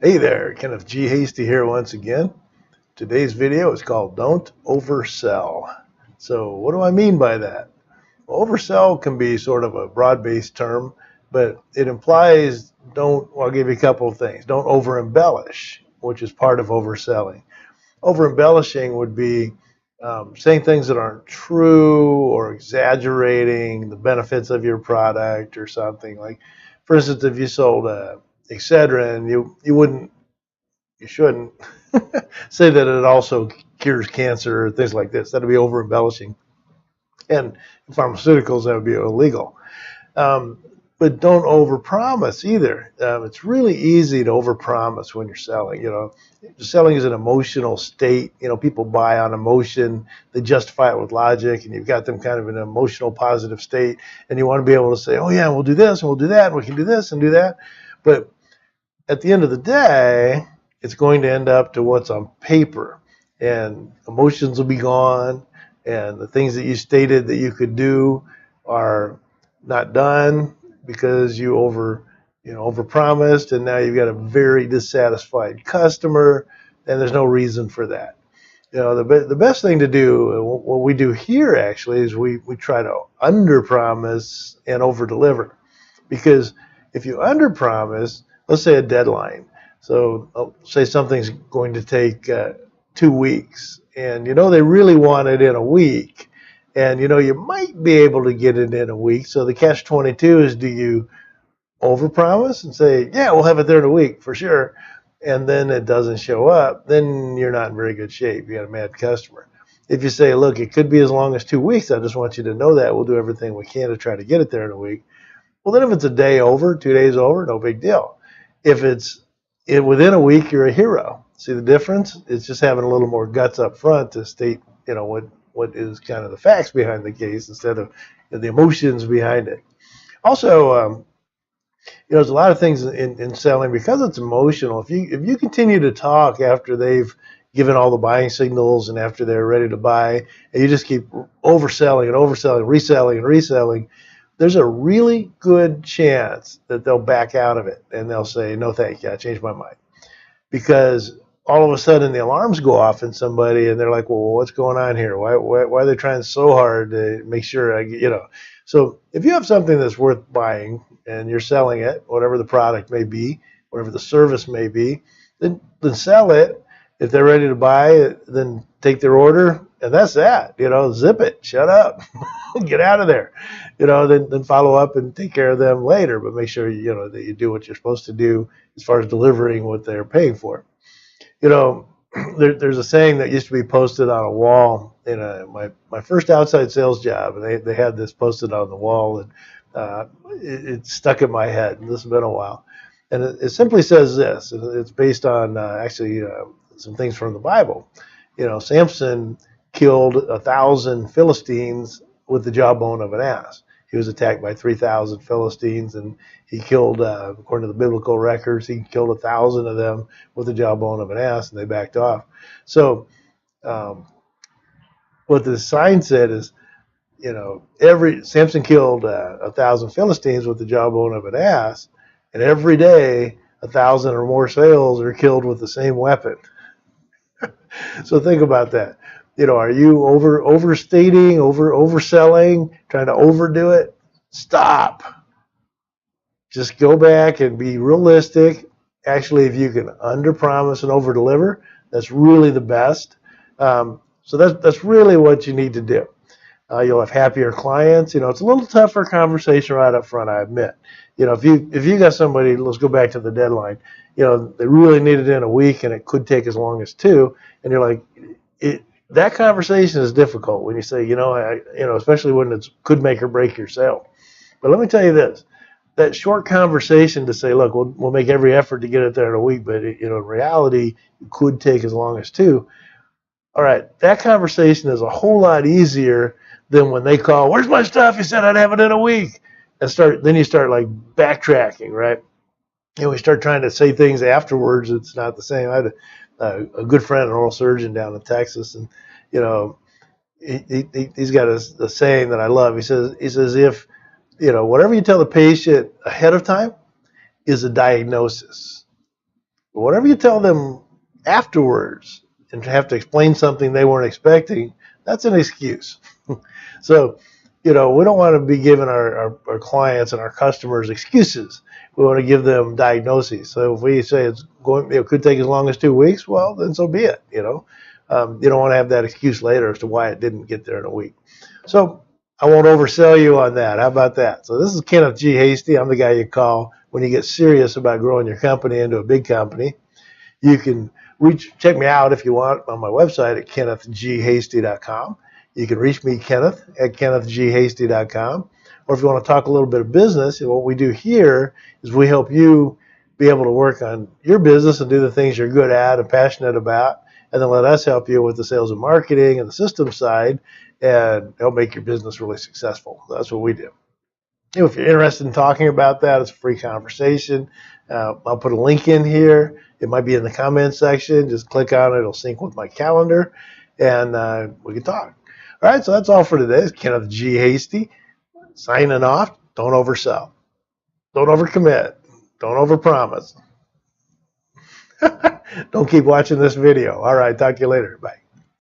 Hey there, Kenneth G Hasty here once again. Today's video is called Don't Oversell. So what do I mean by that? Well, oversell can be sort of a broad-based term, but it implies I'll give you a couple of things. Don't over-embellish, which is part of overselling. Over-embellishing would be saying things that aren't true or exaggerating the benefits of your product or something. Like, for instance, if you sold Excedrin, you shouldn't say that it also cures cancer or things like this. That'd be over embellishing. And in pharmaceuticals, that would be illegal. Um, but don't overpromise either. It's really easy to overpromise when you're selling. Selling is an emotional state. People buy on emotion. They justify it with logic, and you've got them kind of in an emotional, positive state. And you want to be able to say, "Oh yeah, we'll do this, and we'll do that, and we can do this and do that." But at the end of the day, it's going to end up to what's on paper, and emotions will be gone, and the things that you stated that you could do are not done because you overpromised, and now you've got a very dissatisfied customer, and there's no reason for that. The best thing to do, what we do here actually, is we try to underpromise and overdeliver, because if you underpromise, let's say a deadline. So say something's going to take 2 weeks, and they really want it in a week, and you might be able to get it in a week. So the catch 22 is, do you overpromise and say, yeah, we'll have it there in a week for sure, and then it doesn't show up? Then you're not in very good shape. You got a mad customer. If you say, look, it could be as long as 2 weeks, I just want you to know that we'll do everything we can to try to get it there in a week. Well, then if it's a day over, 2 days over, no big deal. If it's within a week, you're a hero. See the difference? It's just having a little more guts up front to state, what is kind of the facts behind the case instead of the emotions behind it. Also, there's a lot of things in selling, because it's emotional. If you continue to talk after they've given all the buying signals and after they're ready to buy, and you just keep overselling and overselling, reselling and reselling, there's a really good chance that they'll back out of it and they'll say, no, thank you, I changed my mind. Because all of a sudden the alarms go off in somebody and they're like, well, what's going on here? Why are they trying so hard to make sure So if you have something that's worth buying and you're selling it, whatever the product may be, whatever the service may be, then sell it. If they're ready to buy it, then take their order, and that's that. Zip it, shut up, get out of there. Then follow up and take care of them later. But make sure that you do what you're supposed to do as far as delivering what they're paying for. There's a saying that used to be posted on a wall in my first outside sales job, and they had this posted on the wall, and it stuck in my head. And this has been a while, and it simply says this. It's based on actually some things from the Bible. Samson killed 1,000 Philistines with the jawbone of an ass. He was attacked by 3,000 Philistines, and he killed, according to the biblical records, he killed 1,000 of them with the jawbone of an ass, and they backed off. So what the sign said is, Samson killed 1,000 Philistines with the jawbone of an ass, and every day 1,000 or more sales are killed with the same weapon. So think about that. Are you overstating, overselling, trying to overdo it? Stop. Just go back and be realistic. Actually, if you can underpromise and overdeliver, that's really the best. So that's really what you need to do. You'll have happier clients. It's a little tougher conversation right up front, I admit. If you got somebody, let's go back to the deadline. They really need it in a week, and it could take as long as 2. And you're like, that conversation is difficult when you say, especially when it could make or break your sale. But let me tell you this: that short conversation to say, look, we'll make every effort to get it there in a week, but in reality, it could take as long as 2. All right, that conversation is a whole lot easier than when they call, where's my stuff? You said I'd have it in a week. Then you start like backtracking, right? We start trying to say things afterwards. It's not the same. I had a good friend, an oral surgeon down in Texas, and he's got a saying that I love. He says if whatever you tell the patient ahead of time is a diagnosis, But whatever you tell them afterwards and to have to explain something they weren't expecting, that's an excuse. So, we don't want to be giving our clients and our customers excuses. We want to give them diagnoses. So if we say it could take as long as 2 weeks, well, then so be it. You don't want to have that excuse later as to why it didn't get there in a week. So I won't oversell you on that. How about that? So this is Kenneth G Hasty. I'm the guy you call when you get serious about growing your company into a big company. You can check me out if you want on my website at kennethghasty.com. You can reach me, Kenneth, at kennethghasty.com. Or if you want to talk a little bit of business, and what we do here is we help you be able to work on your business and do the things you're good at and passionate about, and then let us help you with the sales and marketing and the system side and help make your business really successful. That's what we do. If you're interested in talking about that, it's a free conversation. I'll put a link in here. It might be in the comments section. Just click on it. It'll sync with my calendar, and we can talk. All right, so that's all for today. It's Kenneth G Hasty signing off. Don't oversell. Don't overcommit. Don't overpromise. Don't keep watching this video. All right, talk to you later. Bye.